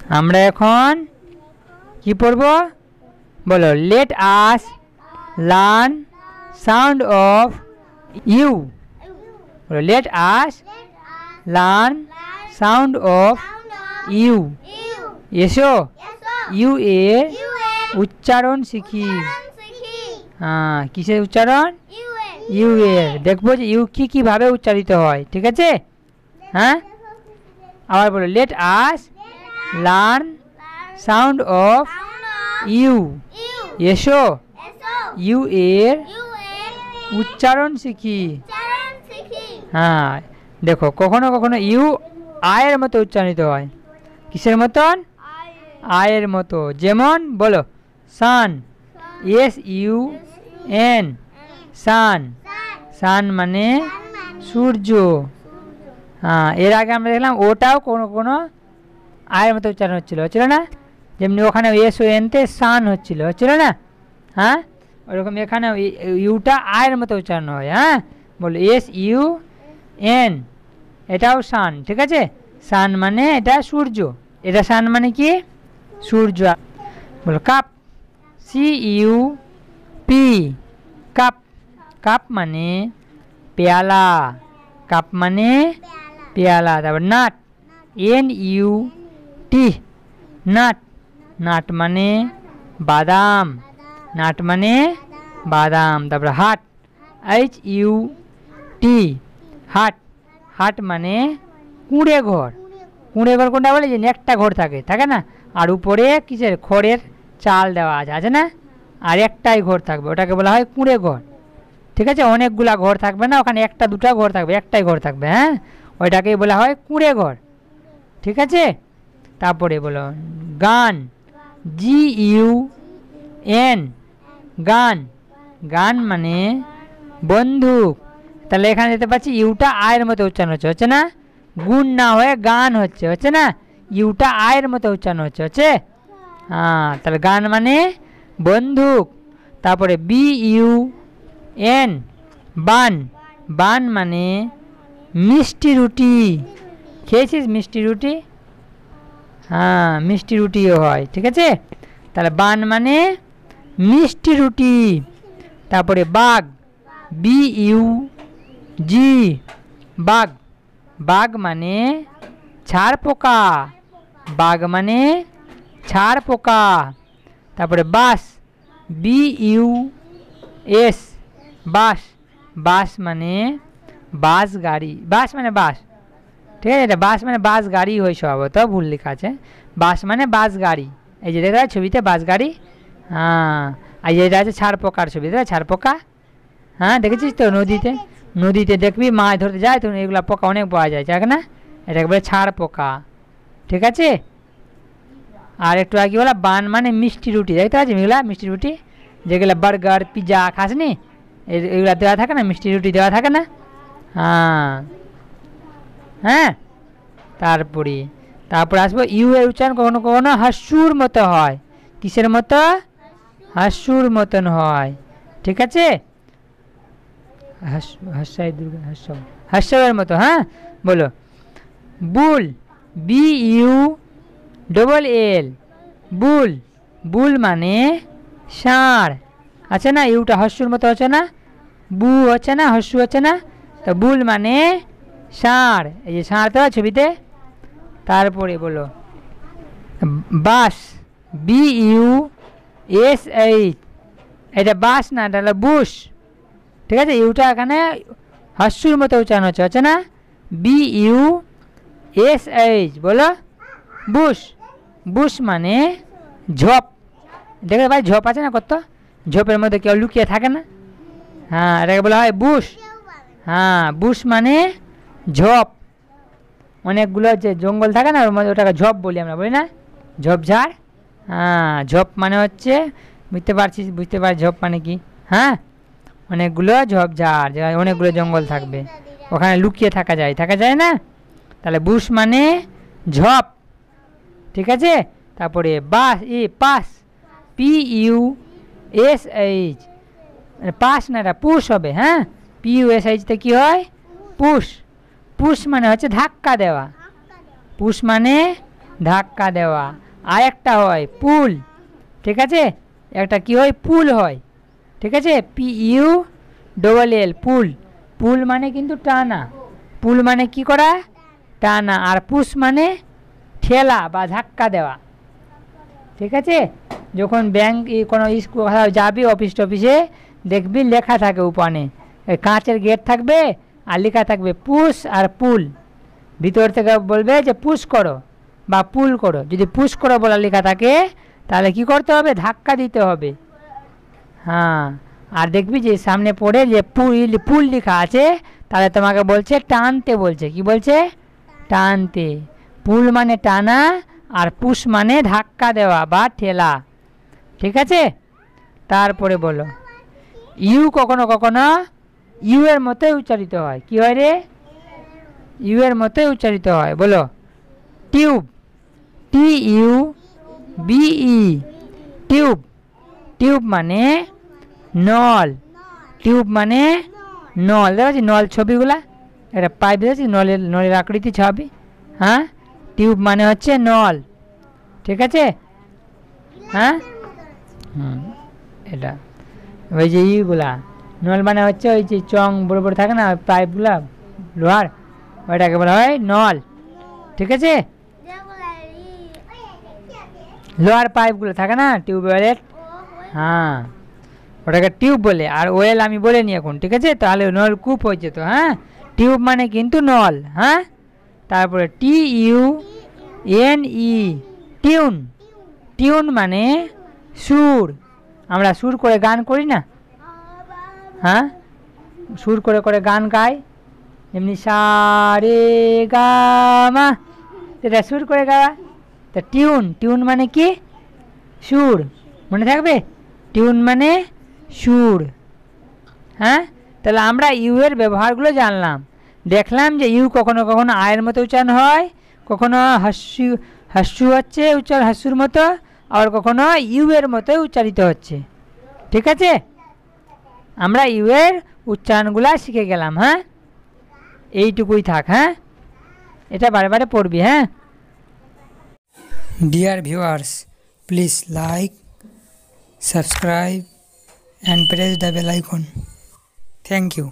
আমরা এখন কি পড়ব বলো let us learn sound of U বলো let us learn sound of you এসো ইউ এর উচ্চারণ শিখি হ্যাঁ কিসের উচ্চারণ ইউ এর দেখবো যে ইউ কিভাবে উচ্চারিত হয় ঠিক আছে হ্যাঁ আবার বলো let us learn sound of you এসো ইউ এর উচ্চারণ শিখি হ্যাঁ দেখো কখনো কখনো ইউ আয়ের মতো উচ্চারিত হয় কিসের মতন আয়ের মতো যেমন বলো সান এস ইউ এন সান সান মানে সূর্য হ্যাঁ এর আগে আমরা দেখলাম ওটাও কোনো কোনো আয়ের মতো উচ্চারণ হচ্ছিল না যেমনি ওখানে এস ও এনতে সান হচ্ছিল না হ্যাঁ ওরকম এখানে ইউটা আয়ের মতো উচ্চারণ হয় হ্যাঁ বলো এস ইউ এন এটাও সান ঠিক আছে সান মানে এটা সূর্য এটা সান মানে কি সূর্য বলো cup C U P cup cup মানে পেয়ালা কাপ মানে পেয়ালা তারপর nut N U T nut nut মানে বাদাম নাট মানে বাদাম তারপর হাট এইচ ইউ টি হাট হাট মানে কুঁড়ে ঘর কোনটা বলে যে একটা ঘর থাকে না আর উপরে কিসের খড়ের চাল দেওয়া আছে না আর একটাই ঘর থাকবে ওটাকে বলা হয় কুঁড়ে ঘর ঠিক আছে অনেকগুলা ঘর থাকবে না ওখানে একটা দুটা ঘর থাকবে একটাই ঘর থাকবে হ্যাঁ ওইটাকেই বলা হয় কুঁড়ে ঘর ঠিক আছে তারপরে বলো গান জি ইউ এন গান গান মানে বন্দুক তাহলে এখানে যেতে পারছি ইউটা আয়ের মতো উচ্চারণ হচ্ছে না গুণ না হয়ে গান হচ্ছে না ইউটা আয়ের মতো উচ্চারণ হচ্ছে হ্যাঁ তাহলে গান মানে বন্দুক তারপরে বি ইউ এন বান বান মানে মিষ্টি রুটি খেয়েছিস মিষ্টি রুটি হ্যাঁ মিষ্টি রুটিও হয় ঠিক আছে তাহলে বান মানে মিষ্টি রুটি তারপরে বাঘ বি ইউ জি বাঘ বাঘ মানে ছাড় পোকা বাঘ মানে ছাড় পোকা তারপরে বাস বি ইউ এস বাস বাস মানে বাস গাড়ি বাস মানে বাস ঠিক আছে এটা বাস মানে বাস গাড়ি হয় সম্ভবত ভুল লেখা আছে বাস মানে বাস গাড়ি এই যে দেখা ছবিতে বাস গাড়ি হ্যাঁ আর যেটা আছে ছাড় পোকার ছবি দেখ ছাড় পোকা হ্যাঁ দেখেছিস তো নদীতে দেখবি মাছ ধরতে যায় তো এগুলো পোকা অনেক পাওয়া যায় যাক না এটাকে বলে ছাড় পোকা ঠিক আছে আর একটু আগে বলা বান মানে মিষ্টি রুটি দেখতে পাচ্ছি এগুলা মিষ্টি রুটি যেগুলো বার্গার পিৎজা খাসনি এগুলো দেওয়া থাকে না মিষ্টি রুটি দেওয়া থাকে না হ্যাঁ হ্যাঁ তারপরে আসবো ইউ এর উচ্চারণ কখনো কখনো হাস্যুর মতো হয় কিসের মতো হাস্যুর মতন হয় ঠিক আছে হাস্যের মতো হ্যাঁ বলো বুল বি ইউ ডবল এল বুল বুল মানে ষাঁড় আছে না ইউটা হাস্যুর মতো হচ্ছে না বু হচ্ছে না হাস্যু হচ্ছে না তো বুল মানে ষাঁড় এই যে ষাঁড় তো ছবিতে তারপরে বলো বাস বি ইউ এস এইচ এটা বাস না এটা হলো বুশ ঠিক আছে ইউটা এখানে হাস্যুর মতো উচ্চারণ হচ্ছে না বি ইউ এস এইচ বলো বুশ বুশ মানে ঝোপ দেখে ভাই ঝোপ আছে না কত ঝোপের মধ্যে কেউ লুকিয়ে থাকে না হ্যাঁ এটাকে বলা হয় বুশ হ্যাঁ বুশ মানে ঝোপ অনেকগুলো যে জঙ্গল থাকে না ওর মধ্যে ওটাকে ঝোপ বলি আমরা বলি না ঝোপঝাড় হ্যাঁ ঝোপ মানে হচ্ছে বুঝতে পারছি ঝোপ মানে কি হ্যাঁ অনেকগুলো ঝোপঝাড় অনেকগুলো জঙ্গল থাকবে ওখানে লুকিয়ে থাকা যায় না তাহলে বুশ মানে ঝোপ ঠিক আছে তারপরে বাস pass P U S H pass না এটা পুশ হবে হ্যাঁ পি ইউ এস এইচতে কী হয় পুশ পুশ মানে হচ্ছে ধাক্কা দেওয়া পুশ মানে ধাক্কা দেওয়া। আর একটা হয় পুল, ঠিক আছে, একটা কি হয় পুল হয়, ঠিক আছে, PULL পুল। পুল মানে কিন্তু টানা, পুল মানে কি করা, টানা। আর পুশ মানে ঠেলা বা ধাক্কা দেওয়া, ঠিক আছে। যখন ব্যাংক কোনো স্কুল যাবি, অফিস টফিসে দেখবি লেখা থাকে উপরে, কাঁচের গেট থাকবে আর লেখা থাকবে পুশ আর পুল। ভিতর থেকে বলবে যে পুশ করো বা পুল করো। যদি পুশ করো বলা লেখা থাকে তাহলে কি করতে হবে, ধাক্কা দিতে হবে। হ্যাঁ, আর দেখবি যে সামনে পড়ে যে পুল লেখা আছে তাহলে তোমাকে বলছে টানতে, বলছে কি বলছে, টানতে। পুল মানে টানা আর পুশ মানে ধাক্কা দেওয়া বা ঠেলা, ঠিক আছে। তারপরে বলো ইউ কখনো কখনো ইউ এর মতোই উচ্চারিত হয়। কি হয় রে, ইউ এর মতোই উচ্চারিত হয়। বলো টিউব, TUBE টিউব। টিউব মানে নল, টিউব মানে নল। দেখেছি নল ছবিগুলা, একটা পাইপ দেখেছি নলের, নলের আকৃতি ছবি। হ্যাঁ, টিউব মানে হচ্ছে নল, ঠিক আছে। হ্যাঁ, এটা ওই যে ইগুলা নল মানে হচ্ছে ওই যে চং বড় বড় থাকে না পাইপগুলা লোহার, ওইটাকে বলা হয় নল, ঠিক আছে। লোহার পাইপগুলো থাকে না টিউবওয়েলের, হ্যাঁ ওটাকে টিউব বলে। আর ওয়েল আমি বলিনি এখন, ঠিক আছে, তাহলে নলকূপ হয়ে যেত। হ্যাঁ, টিউব মানে কিন্তু নল। হ্যাঁ, তারপরে TUNE টিউন। টিউন মানে সুর। আমরা সুর করে গান করি না, হ্যাঁ, সুর করে করে গান গাই, এমনি সা রে গা মা, এটা সুর করে গাওয়া। তা টিউন, টিউন মানে কি, সুর, মনে থাকবে, টিউন মানে সুর। হ্যাঁ, তাহলে আমরা ইউ এর ব্যবহারগুলো জানলাম, দেখলাম যে ইউ কখনো কখনো আয়ের মতো উচ্চারণ হয়, কখনো হাস্যু হচ্ছে উচ্চারণ হাস্যুর মতো, আবার কখনো ইউ এর মতোই উচ্চারিত হচ্ছে, ঠিক আছে। আমরা ইউ এর উচ্চারণগুলা শিখে গেলাম। হ্যাঁ, এইটুকুই থাক। হ্যাঁ, এটা বারে বারে পড়বি। হ্যাঁ, dear viewers, please like, subscribe and press the bell icon. Thank you.